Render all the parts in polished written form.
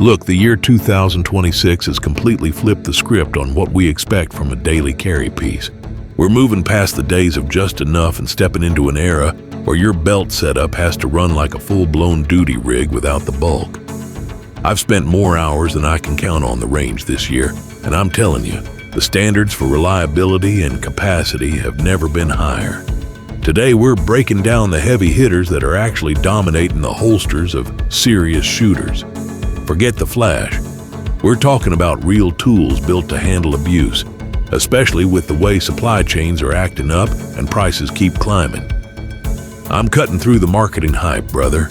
Look, the year 2026 has completely flipped the script on what we expect from a daily carry piece. We're moving past the days of just enough and stepping into an era where your belt setup has to run like a full-blown duty rig without the bulk. I've spent more hours than I can count on the range this year, and I'm telling you, the standards for reliability and capacity have never been higher. Today, we're breaking down the heavy hitters that are actually dominating the holsters of serious shooters. Forget the flash. We're talking about real tools built to handle abuse, especially with the way supply chains are acting up and prices keep climbing. I'm cutting through the marketing hype, brother.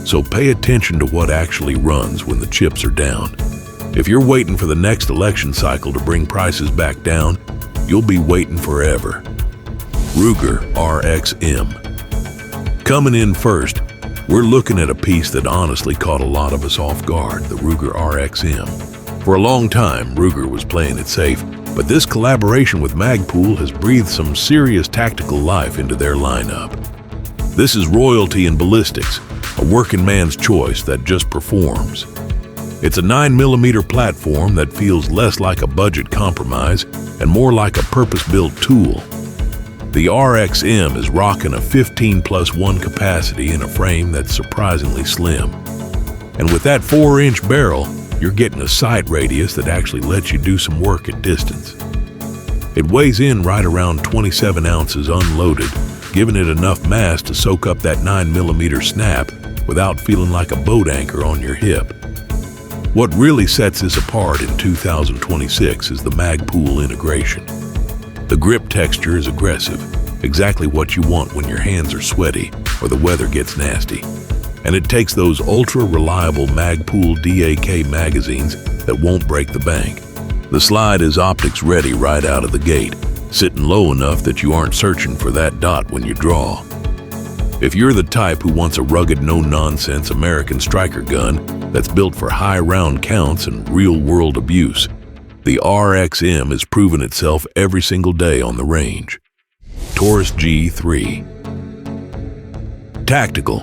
So pay attention to what actually runs when the chips are down. If you're waiting for the next election cycle to bring prices back down, you'll be waiting forever. Ruger RXM. Coming in first, we're looking at a piece that honestly caught a lot of us off guard, the Ruger RXM. For a long time, Ruger was playing it safe, but this collaboration with Magpool has breathed some serious tactical life into their lineup. This is royalty in ballistics, a working man's choice that just performs. It's a 9mm platform that feels less like a budget compromise and more like a purpose-built tool. The RXM is rocking a 15+1 capacity in a frame that's surprisingly slim. And with that 4-inch barrel, you're getting a sight radius that actually lets you do some work at distance. It weighs in right around 27 ounces unloaded, giving it enough mass to soak up that 9mm snap without feeling like a boat anchor on your hip. What really sets this apart in 2026 is the Magpool integration. The grip texture is aggressive, exactly what you want when your hands are sweaty or the weather gets nasty. And it takes those ultra-reliable Magpool DAK magazines that won't break the bank. The slide is optics ready right out of the gate, sitting low enough that you aren't searching for that dot when you draw. If you're the type who wants a rugged, no-nonsense American striker gun that's built for high round counts and real-world abuse, the RXM has proven itself every single day on the range. Taurus G3 Tactical.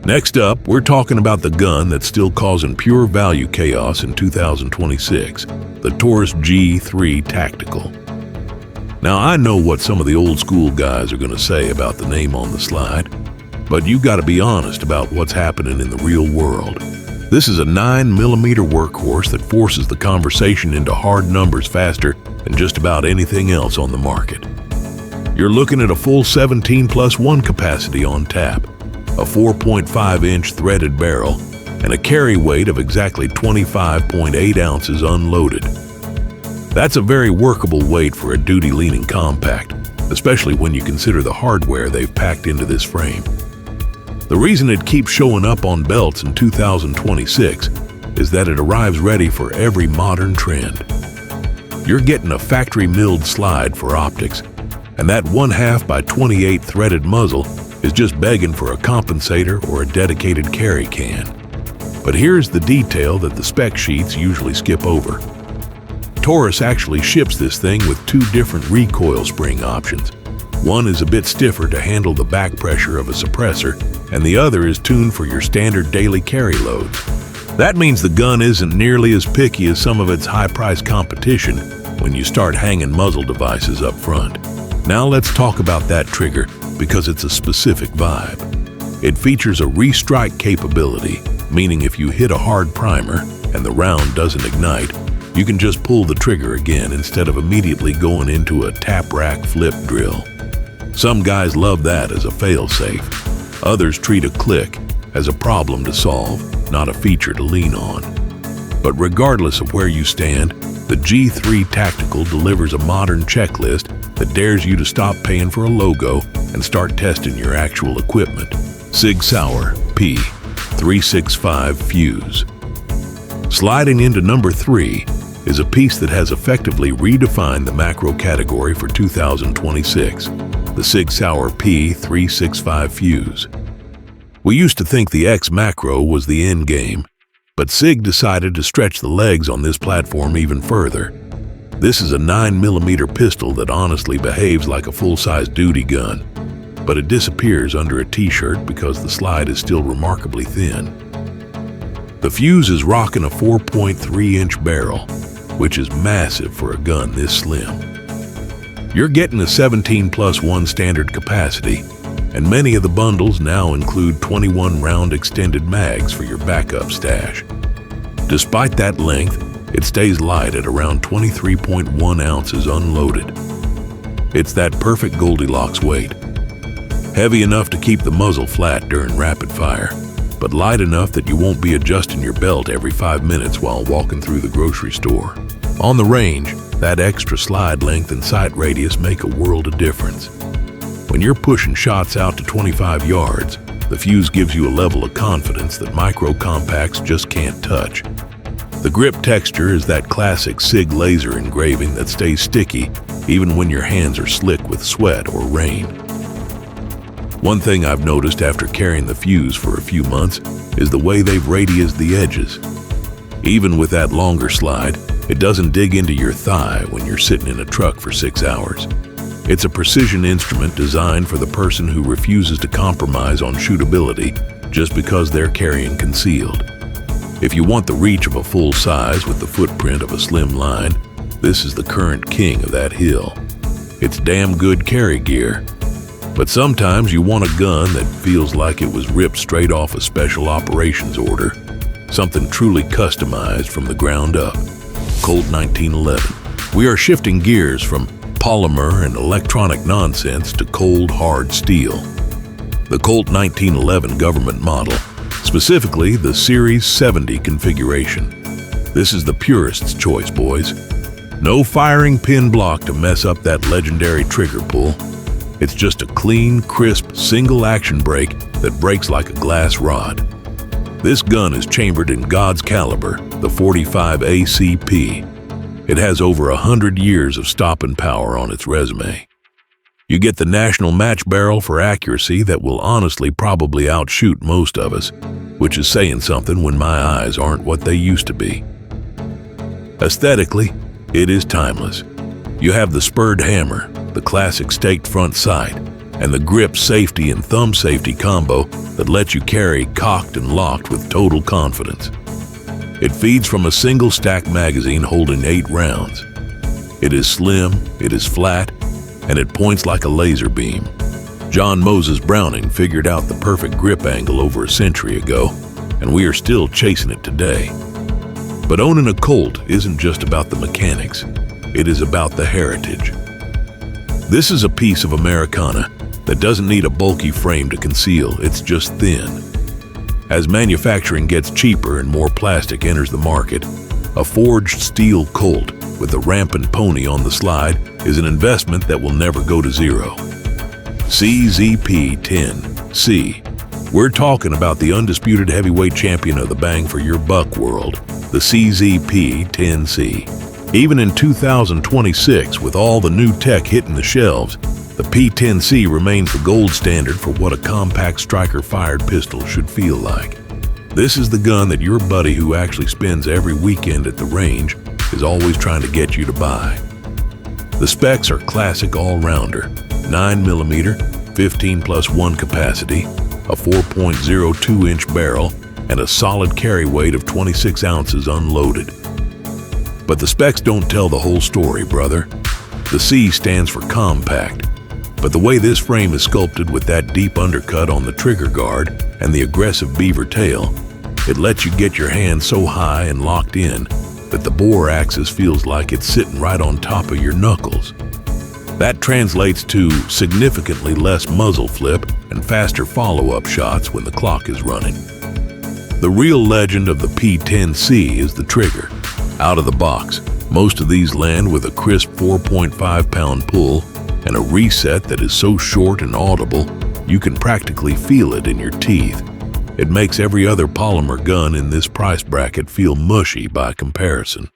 Next up, we're talking about the gun that's still causing pure value chaos in 2026, the Taurus G3 Tactical. Now, I know what some of the old school guys are going to say about the name on the slide, but you got to be honest about what's happening in the real world. This is a 9mm workhorse that forces the conversation into hard numbers faster than just about anything else on the market. You're looking at a full 17+1 capacity on tap, a 4.5-inch threaded barrel, and a carry weight of exactly 25.8 ounces unloaded. That's a very workable weight for a duty-leaning compact, especially when you consider the hardware they've packed into this frame. The reason it keeps showing up on belts in 2026 is that it arrives ready for every modern trend. You're getting a factory-milled slide for optics, and that 1/2 by 28 threaded muzzle is just begging for a compensator or a dedicated carry can. But here's the detail that the spec sheets usually skip over. Taurus actually ships this thing with 2 different recoil spring options. One is a bit stiffer to handle the back pressure of a suppressor, and the other is tuned for your standard daily carry loads. That means the gun isn't nearly as picky as some of its high-priced competition when you start hanging muzzle devices up front. Now let's talk about that trigger, because it's a specific vibe. It features a restrike capability, meaning if you hit a hard primer and the round doesn't ignite, you can just pull the trigger again instead of immediately going into a tap rack flip drill. Some guys love that as a fail-safe. Others treat a click as a problem to solve, not a feature to lean on. But regardless of where you stand, the G3 Tactical delivers a modern checklist that dares you to stop paying for a logo and start testing your actual equipment. Sig Sauer P365 Fuse. Sliding into number 3 is a piece that has effectively redefined the macro category for 2026, the Sig Sauer P365 Fuse. We used to think the X macro was the end game, but SIG decided to stretch the legs on this platform even further. This is a 9mm pistol that honestly behaves like a full-size duty gun, but it disappears under a t-shirt because the slide is still remarkably thin. The fuse is rocking a 4.3-inch barrel, which is massive for a gun this slim. You're getting a 17+1 standard capacity, and many of the bundles now include 21-round extended mags for your backup stash. Despite that length, it stays light at around 23.1 ounces unloaded. It's that perfect Goldilocks weight. Heavy enough to keep the muzzle flat during rapid fire, but light enough that you won't be adjusting your belt every 5 minutes while walking through the grocery store. On the range, that extra slide length and sight radius make a world of difference. When you're pushing shots out to 25 yards, the fuse gives you a level of confidence that micro compacts just can't touch. The grip texture is that classic SIG laser engraving that stays sticky even when your hands are slick with sweat or rain. One thing I've noticed after carrying the fuse for a few months is the way they've radiused the edges. Even with that longer slide, it doesn't dig into your thigh when you're sitting in a truck for 6 hours. It's a precision instrument designed for the person who refuses to compromise on shootability just because they're carrying concealed. If you want the reach of a full size with the footprint of a slim line, this is the current king of that hill. It's damn good carry gear. But sometimes you want a gun that feels like it was ripped straight off a special operations order, something truly customized from the ground up. Colt 1911. We are shifting gears from polymer and electronic nonsense to cold, hard steel. The Colt 1911 government model, specifically the Series 70 configuration. This is the purist's choice, boys. No firing pin block to mess up that legendary trigger pull. It's just a clean, crisp, single action brake that breaks like a glass rod. This gun is chambered in God's caliber, the 45 ACP. It has over 100 years of stopping power on its resume. You get the national match barrel for accuracy that will honestly probably outshoot most of us, which is saying something when my eyes aren't what they used to be. Aesthetically, it is timeless. You have the spurred hammer, the classic staked front sight, and the grip safety and thumb safety combo that lets you carry cocked and locked with total confidence. It feeds from a single stack magazine holding 8 rounds. It is slim, it is flat, and it points like a laser beam. John Moses Browning figured out the perfect grip angle over a century ago, and we are still chasing it today. But owning a Colt isn't just about the mechanics, it is about the heritage. This is a piece of Americana that doesn't need a bulky frame to conceal, it's just thin. As manufacturing gets cheaper and more plastic enters the market, a forged steel Colt with a rampant pony on the slide is an investment that will never go to zero. CZP-10C. We're talking about the undisputed heavyweight champion of the bang for your buck world, the CZP-10C. Even in 2026, with all the new tech hitting the shelves, the P10C remains the gold standard for what a compact striker-fired pistol should feel like. This is the gun that your buddy who actually spends every weekend at the range is always trying to get you to buy. The specs are classic all-rounder, 9mm, 15+1 capacity, a 4.02-inch barrel, and a solid carry weight of 26 ounces unloaded. But the specs don't tell the whole story, brother. The C stands for compact, but the way this frame is sculpted with that deep undercut on the trigger guard and the aggressive beaver tail, it lets you get your hand so high and locked in that the bore axis feels like it's sitting right on top of your knuckles. That translates to significantly less muzzle flip and faster follow-up shots when the clock is running. The real legend of the P10C is the trigger. Out of the box, most of these land with a crisp 4.5-pound pull and a reset that is so short and audible you can practically feel it in your teeth. It makes every other polymer gun in this price bracket feel mushy by comparison.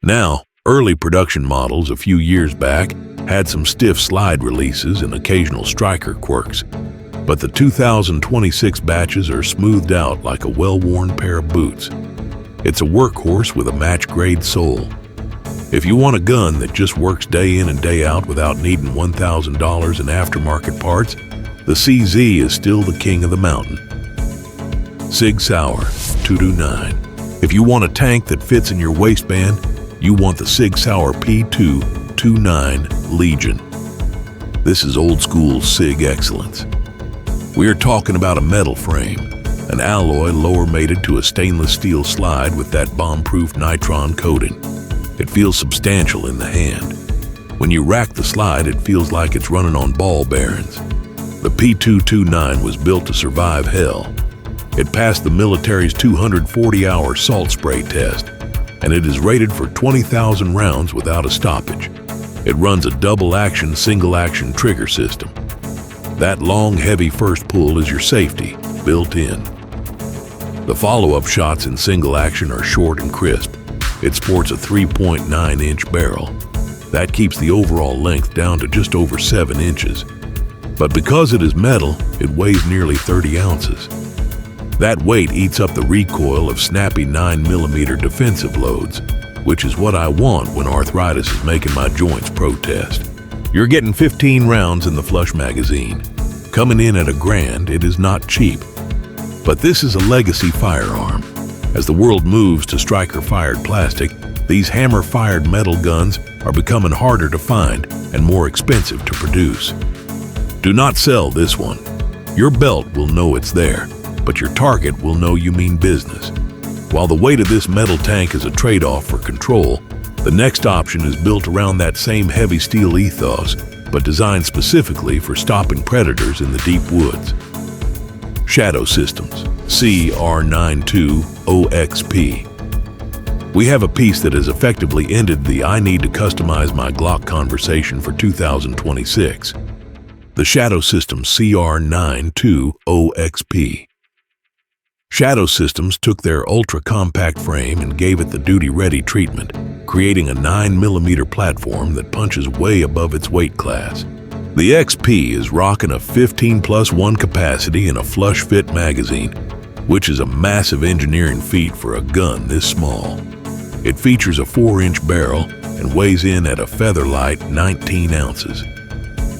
Now, early production models a few years back had some stiff slide releases and occasional striker quirks, but the 2026 batches are smoothed out like a well-worn pair of boots. It's a workhorse with a match-grade sole. If you want a gun that just works day in and day out without needing $1,000 in aftermarket parts, the CZ is still the king of the mountain. Sig Sauer, P229. If you want a tank that fits in your waistband, you want the Sig Sauer P229 Legion. This is old school SIG excellence. We are talking about a metal frame, an alloy lower mated to a stainless steel slide with that bomb-proof nitron coating. It feels substantial in the hand. When you rack the slide, it feels like it's running on ball bearings. The P229 was built to survive hell. It passed the military's 240-hour salt spray test, and it is rated for 20,000 rounds without a stoppage. It runs a double-action, single-action trigger system. That long, heavy first pull is your safety, built in. The follow-up shots in single action are short and crisp. It sports a 3.9-inch barrel. That keeps the overall length down to just over 7 inches. But because it is metal, it weighs nearly 30 ounces. That weight eats up the recoil of snappy 9mm defensive loads, which is what I want when arthritis is making my joints protest. You're getting 15 rounds in the flush magazine. Coming in at $1,000, it is not cheap. But this is a legacy firearm. As the world moves to striker-fired plastic, these hammer-fired metal guns are becoming harder to find and more expensive to produce. Do not sell this one. Your belt will know it's there, but your target will know you mean business. While the weight of this metal tank is a trade-off for control, the next option is built around that same heavy steel ethos, but designed specifically for stopping predators in the deep woods. Shadow Systems, CR92OXP. We have a piece that has effectively ended the I need to customize my Glock conversation for 2026. The Shadow Systems CR92OXP. Shadow Systems took their ultra-compact frame and gave it the duty-ready treatment, creating a 9mm platform that punches way above its weight class. The XP is rocking a 15+1 capacity and a flush-fit magazine, which is a massive engineering feat for a gun this small. It features a 4-inch barrel and weighs in at a feather-light 19 ounces.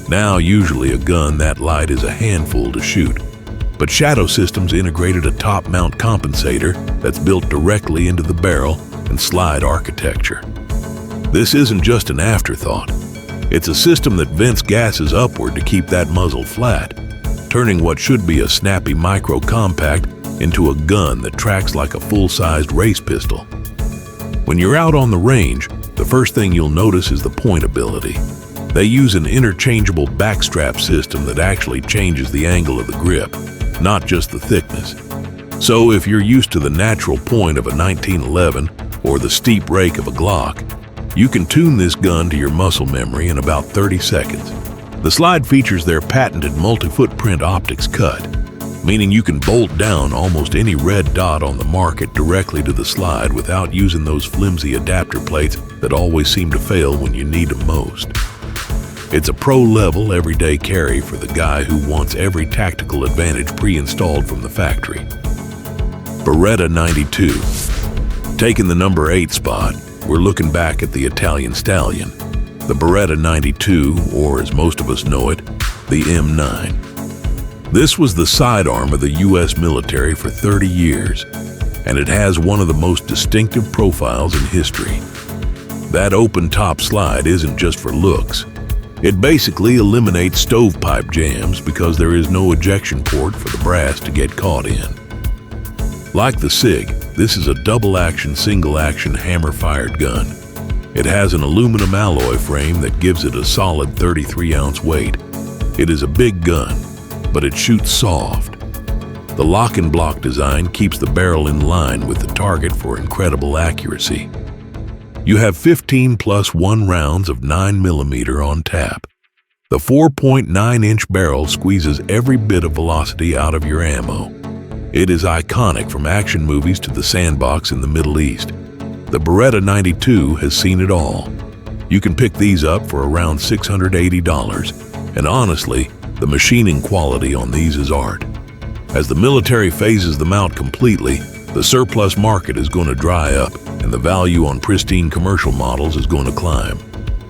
Now, usually a gun that light is a handful to shoot, but Shadow Systems integrated a top-mount compensator that's built directly into the barrel and slide architecture. This isn't just an afterthought. It's a system that vents gases upward to keep that muzzle flat, turning what should be a snappy micro-compact into a gun that tracks like a full-sized race pistol. When you're out on the range, the first thing you'll notice is the point ability. They use an interchangeable backstrap system that actually changes the angle of the grip, not just the thickness. So if you're used to the natural point of a 1911 or the steep rake of a Glock, you can tune this gun to your muscle memory in about 30 seconds. The slide features their patented multi-footprint optics cut, meaning you can bolt down almost any red dot on the market directly to the slide without using those flimsy adapter plates that always seem to fail when you need them most. It's a pro-level everyday carry for the guy who wants every tactical advantage pre-installed from the factory. Beretta 92. Taking the number 8 spot, we're looking back at the Italian Stallion, the Beretta 92, or as most of us know it, the M9. This was the sidearm of the U.S. military for 30 years, and it has one of the most distinctive profiles in history. That open top slide isn't just for looks. It basically eliminates stovepipe jams because there is no ejection port for the brass to get caught in. Like the SIG, this is a double-action, single-action hammer-fired gun. It has an aluminum alloy frame that gives it a solid 33-ounce weight. It is a big gun, but it shoots soft. The lock and block design keeps the barrel in line with the target for incredible accuracy. You have 15+1 rounds of 9mm on tap. The 4.9-inch barrel squeezes every bit of velocity out of your ammo. It is iconic from action movies to the sandbox in the Middle East. The Beretta 92 has seen it all. You can pick these up for around $680, and honestly, the machining quality on these is art. As the military phases them out completely, the surplus market is going to dry up, and the value on pristine commercial models is going to climb.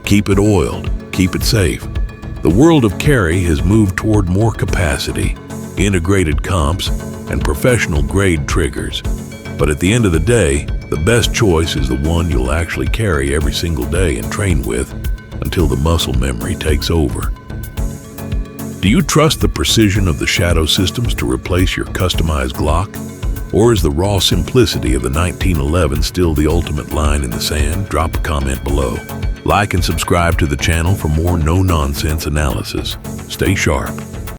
Keep it oiled, keep it safe. The world of carry has moved toward more capacity, integrated comps, and professional-grade triggers. But at the end of the day, the best choice is the one you'll actually carry every single day and train with until the muscle memory takes over. Do you trust the precision of the Shadow systems to replace your customized Glock? Or is the raw simplicity of the 1911 still the ultimate line in the sand? Drop a comment below. Like and subscribe to the channel for more no-nonsense analysis. Stay sharp.